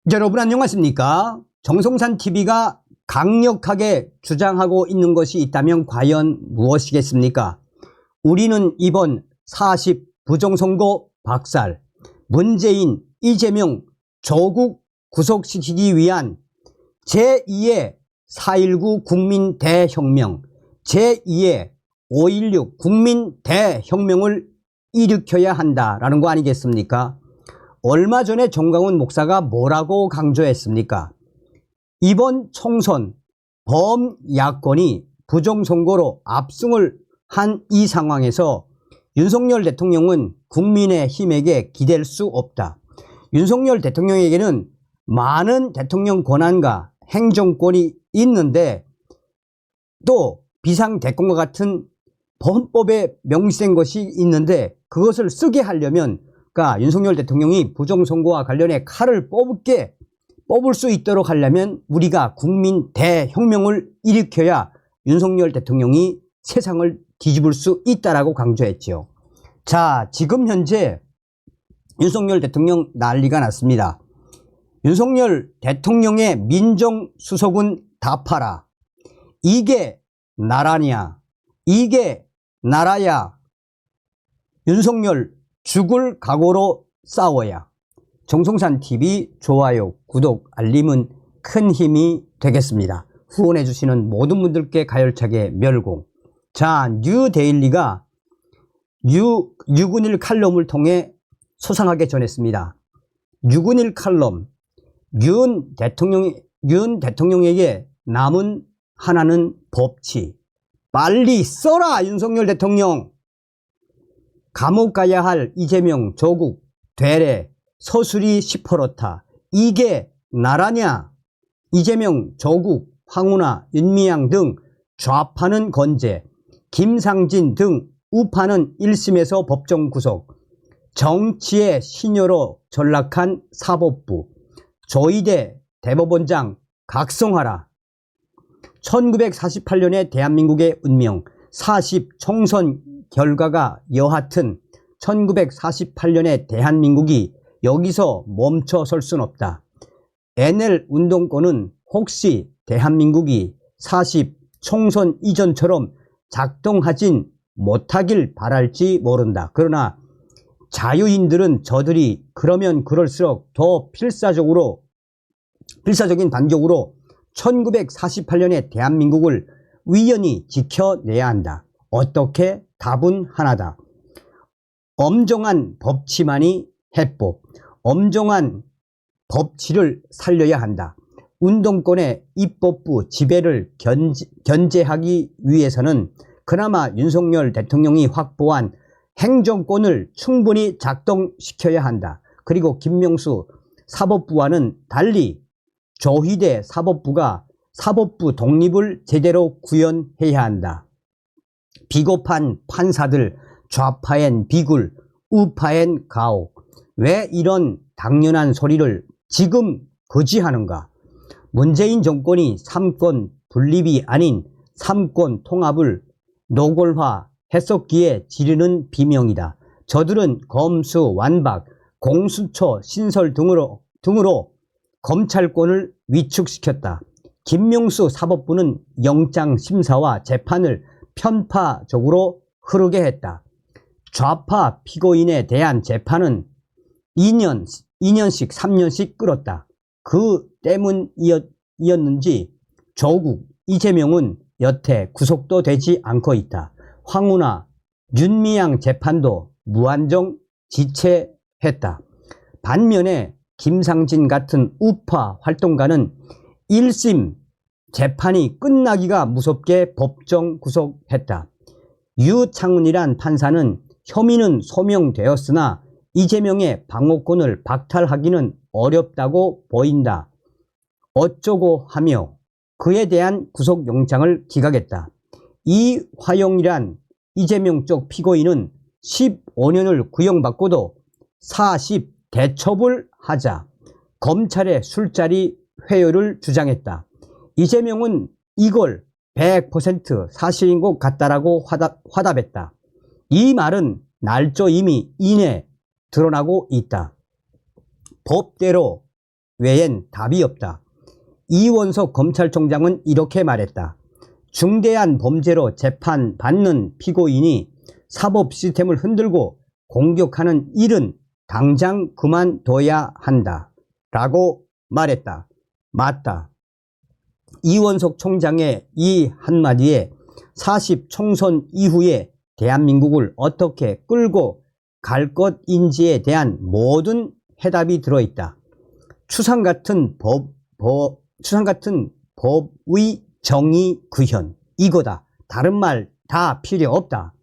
여러분 안녕하십니까? 정성산 TV가 강력하게 주장하고 있는 것이 있다면 과연 무엇이겠습니까? 우리는 이번 40 부정선거 박살, 문재인, 이재명 조국 구속시키기 위한 제2의 4.19 국민대혁명, 제2의 5.16 국민대혁명을 일으켜야 한다라는 거 아니겠습니까? 얼마 전에 정강훈 목사가 뭐라고 강조했습니까? 이번 총선 범야권이 부정선거로 압승을 한 이 상황에서 윤석열 대통령은 국민의힘에게 기댈 수 없다. 윤석열 대통령에게는 많은 대통령 권한과 행정권이 있는데 또 비상대권과 같은 헌법에 명시된 것이 있는데 그것을 쓰게 하려면 윤석열 대통령이 부정선거와 관련해 칼을 뽑을 수 있도록 하려면 우리가 국민 대혁명을 일으켜야 윤석열 대통령이 세상을 뒤집을 수 있다라고 강조했죠. 자, 지금 현재 윤석열 대통령 난리가 났습니다. 윤석열 대통령의 민정수석은 다 팔아. 이게 나라냐? 이게 나라야? 윤석열 죽을 각오로 싸워야. 정성산TV 좋아요, 구독, 알림은 큰 힘이 되겠습니다. 후원해 주시는 모든 분들께 가열차게 멸공. 자, 뉴데일리가 유근일 칼럼을 통해 소상하게 전했습니다. 유근일 칼럼, 윤 대통령에게 남은 하나는 법치. 빨리 써라, 윤석열 대통령. 감옥 가야 할 이재명, 조국, 되레, 서술이 시퍼렇다. 이게 나라냐? 이재명, 조국, 황운하, 윤미향 등 좌파는 건재, 김상진 등 우파는 1심에서 법정 구속, 정치의 신여로 전락한 사법부, 조희대 대법원장 각성하라. 1948년의 대한민국의 운명, 40 총선 결과가 여하튼 1948년의 대한민국이 여기서 멈춰설 순 없다. NL 운동권은 혹시 대한민국이 40 총선 이전처럼 작동하진 못하길 바랄지 모른다. 그러나 자유인들은 저들이 그러면 그럴수록 더 필사적인 반격으로 1948년의 대한민국을 위연히 지켜내야 한다. 어떻게? 답은 하나다. 엄정한 법치만이 해법, 엄정한 법치를 살려야 한다. 운동권의 입법부 지배를 견제하기 위해서는 그나마 윤석열 대통령이 확보한 행정권을 충분히 작동시켜야 한다. 그리고 김명수 사법부와는 달리 조희대 사법부가 사법부 독립을 제대로 구현해야 한다. 비겁한 판사들, 좌파엔 비굴, 우파엔 가혹. 왜 이런 당연한 소리를 지금 거지하는가? 문재인 정권이 삼권 분립이 아닌 삼권 통합을 노골화했었기에 지르는 비명이다. 저들은 검수, 완박, 공수처, 신설 등으로 검찰권을 위축시켰다. 김명수 사법부는 영장심사와 재판을 편파적으로 흐르게 했다. 좌파 피고인에 대한 재판은 2년씩 3년씩 끌었다. 그 때문이었는지 조국, 이재명은 여태 구속도 되지 않고 있다. 황운하, 윤미향 재판도 무한정 지체했다. 반면에 김상진 같은 우파 활동가는 1심 재판이 끝나기가 무섭게 법정 구속했다. 유창훈이란 판사는 혐의는 소명되었으나 이재명의 방어권을 박탈하기는 어렵다고 보인다. 어쩌고 하며 그에 대한 구속영장을 기각했다. 이화영이란 이재명 쪽 피고인은 15년을 구형받고도 40 대처벌하자 검찰의 술자리 회유를 주장했다. 이재명은 이걸 100% 사실인 것 같다라고 화답했다. 이 말은 날조 이미 이내 드러나고 있다. 법대로 외엔 답이 없다. 이원석 검찰총장은 이렇게 말했다. 중대한 범죄로 재판받는 피고인이 사법 시스템을 흔들고 공격하는 일은 당장 그만둬야 한다. 라고 말했다. 맞다. 이원석 총장의 이 한마디에 40 총선 이후에 대한민국을 어떻게 끌고 갈 것인지에 대한 모든 해답이 들어있다. 추상 같은 법의 정의 구현, 이거다. 다른 말 다 필요 없다.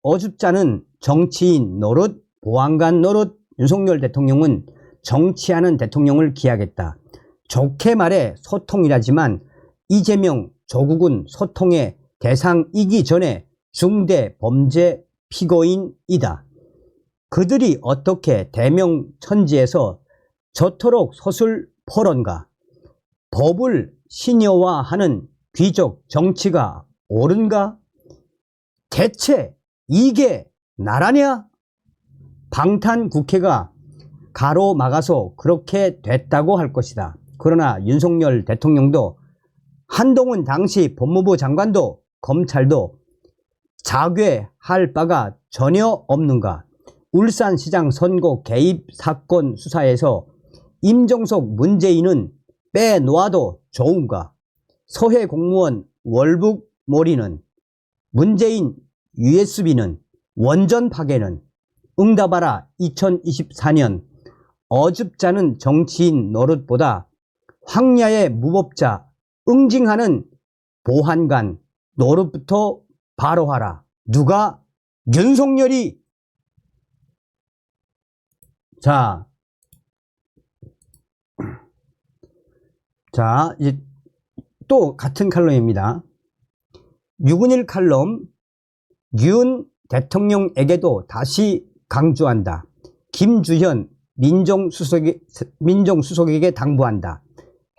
어줍잖은 정치인 노릇, 보안관 노릇. 윤석열 대통령은 정치하는 대통령을 기하겠다. 좋게 말해 소통이라지만 이재명, 조국은 소통의 대상이기 전에 중대 범죄 피고인이다. 그들이 어떻게 대명천지에서 저토록 서슬퍼런가? 법을 신여화하는 귀족 정치가 옳은가? 대체 이게 나라냐? 방탄국회가 가로막아서 그렇게 됐다고 할 것이다. 그러나 윤석열 대통령도 한동훈 당시 법무부 장관도 검찰도 자괴할 바가 전혀 없는가? 울산시장 선거 개입 사건 수사에서 임종석 문재인은 빼놓아도 좋은가? 서해 공무원 월북몰이는, 문재인 USB는, 원전 파괴는, 응답하라 2024년 어줍잖은 정치인 노릇보다 황야의 무법자 응징하는 보안관 노릇부터 바로 하라. 누가? 윤석열이. 자, 이제 또 같은 칼럼입니다. 6은일 칼럼. 윤 대통령에게도 다시 강조한다. 김주현 민정수석에게 당부한다.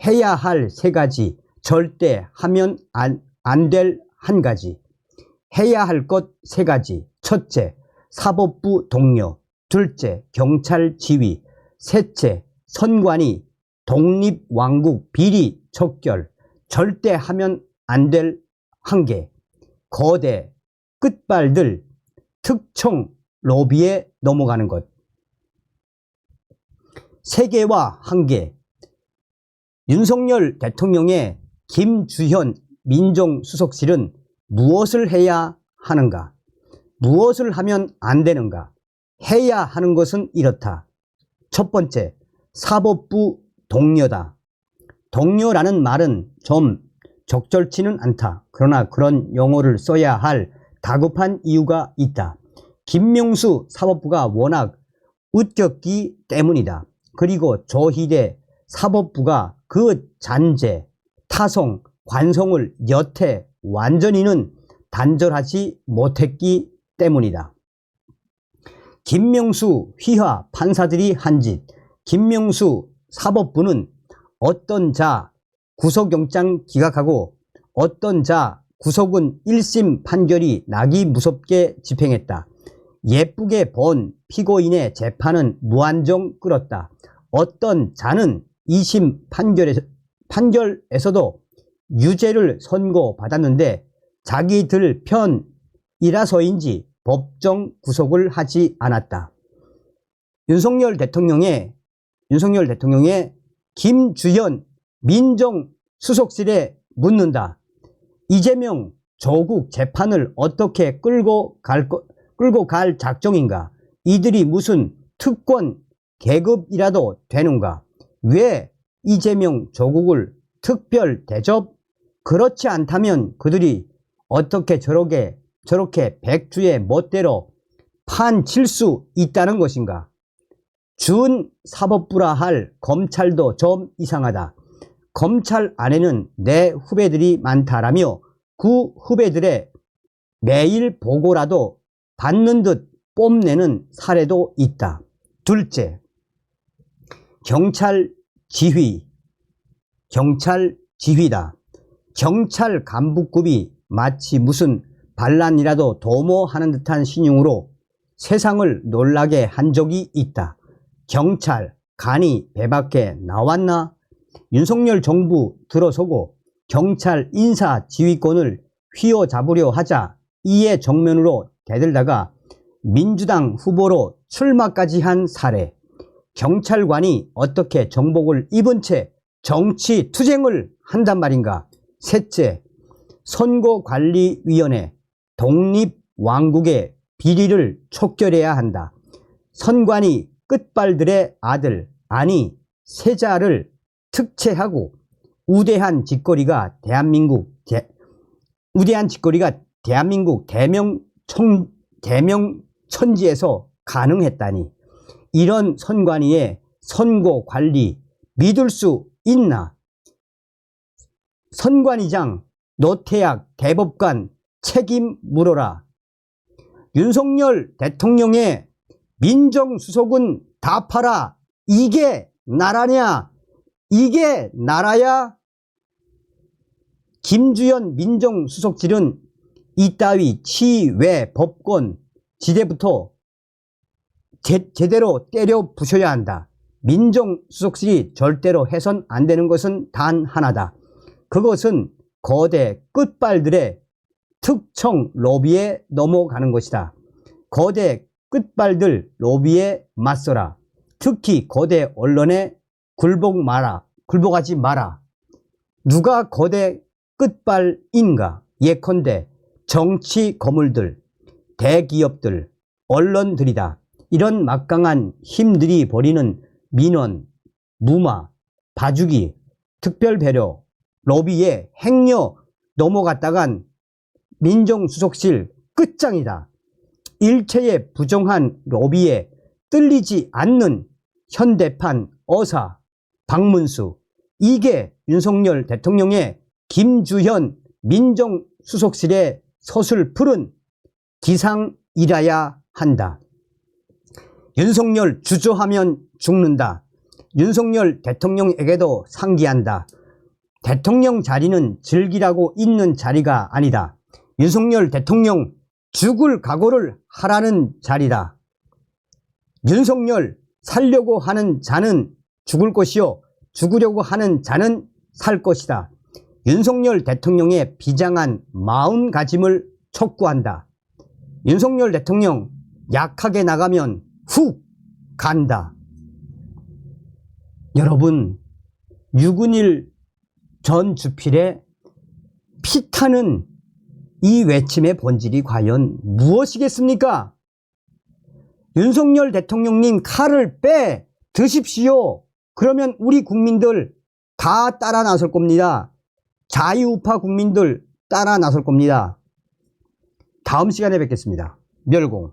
해야 할 3가지, 절대 하면 안 될 1가지. 해야 할 것 3가지. 첫째, 사법부 동료. 둘째, 경찰 지휘. 셋째, 선관위 독립왕국 비리 척결. 절대 하면 안 될 1개. 거대 끝발들 특총 로비에 넘어가는 것. 3개와 1개. 윤석열 대통령의 김주현 민정수석실은 무엇을 해야 하는가? 무엇을 하면 안 되는가? 해야 하는 것은 이렇다. 첫 번째, 사법부 동료다. 동료라는 말은 좀 적절치는 않다. 그러나 그런 용어를 써야 할 다급한 이유가 있다. 김명수 사법부가 워낙 웃겼기 때문이다. 그리고 조희대 사법부가 그 잔재, 타성, 관성을 여태 완전히는 단절하지 못했기 때문이다. 김명수 휘하 판사들이 한 짓. 김명수 사법부는 어떤 자 구속영장 기각하고 어떤 자 구속은 1심 판결이 나기 무섭게 집행했다. 예쁘게 본 피고인의 재판은 무한정 끌었다. 어떤 자는 2심 판결에서도 유죄를 선고받았는데 자기들 편이라서인지 법정 구속을 하지 않았다. 윤석열 대통령의 김주현 민정수석실에 묻는다. 이재명 조국 재판을 어떻게 끌고 갈 작정인가? 이들이 무슨 특권 계급이라도 되는가? 왜 이재명 조국을 특별 대접? 그렇지 않다면 그들이 어떻게 저렇게 백주의 멋대로 판칠 수 있다는 것인가? 준 사법부라 할 검찰도 좀 이상하다. 검찰 안에는 내 후배들이 많다라며 그 후배들의 매일 보고라도 받는 듯 뽐내는 사례도 있다. 둘째, 경찰 지휘다. 경찰 간부급이 마치 무슨 반란이라도 도모하는 듯한 신용으로 세상을 놀라게 한 적이 있다. 경찰 간이 배 밖에 나왔나? 윤석열 정부 들어서고 경찰 인사 지휘권을 휘어잡으려 하자 이에 정면으로 대들다가 민주당 후보로 출마까지 한 사례. 경찰관이 어떻게 정복을 입은 채 정치 투쟁을 한단 말인가? 셋째, 선거관리위원회 독립왕국의 비리를 촉결해야 한다. 선관위 끝발들의 아들, 아니 세자를 특채하고 우대한 짓거리가 대한민국 대명천지에서 가능했다니, 이런 선관위의 선거관리 믿을 수 있나? 선관위장 노태악 대법관 책임 물어라. 윤석열 대통령의 민정수석은 다 팔아. 이게 나라냐? 이게 나라야? 김주현 민정수석실은 이따위 치외 법권 지대부터 제대로 때려 부셔야 한다. 민정수석실이 절대로 해선 안 되는 것은 단 하나다. 그것은 거대 끝발들의 특청 로비에 넘어가는 것이다. 거대 끝발들 로비에 맞서라. 특히 거대 언론에 굴복하지 마라. 누가 거대 끝발인가? 예컨대 정치 거물들, 대기업들, 언론들이다. 이런 막강한 힘들이 벌이는 민원, 무마, 봐주기, 특별배려, 로비에 행여 넘어갔다간 민정수석실 끝장이다. 일체의 부정한 로비에 뜰리지 않는 현대판 어사, 박문수, 이게 윤석열 대통령의 김주현 민정수석실의 서슬풀은 기상이라야 한다. 윤석열 주저하면 죽는다. 윤석열 대통령에게도 상기한다. 대통령 자리는 즐기라고 있는 자리가 아니다. 윤석열 대통령 죽을 각오를 하라는 자리다. 윤석열 살려고 하는 자는 죽을 것이요, 죽으려고 하는 자는 살 것이다. 윤석열 대통령의 비장한 마음가짐을 촉구한다. 윤석열 대통령 약하게 나가면 훅 간다. 여러분, 6.18 전 주필에 피타는 이 외침의 본질이 과연 무엇이겠습니까? 윤석열 대통령님 칼을 빼 드십시오. 그러면 우리 국민들 다 따라 나설 겁니다. 자유우파 국민들 따라 나설 겁니다. 다음 시간에 뵙겠습니다. 멸공.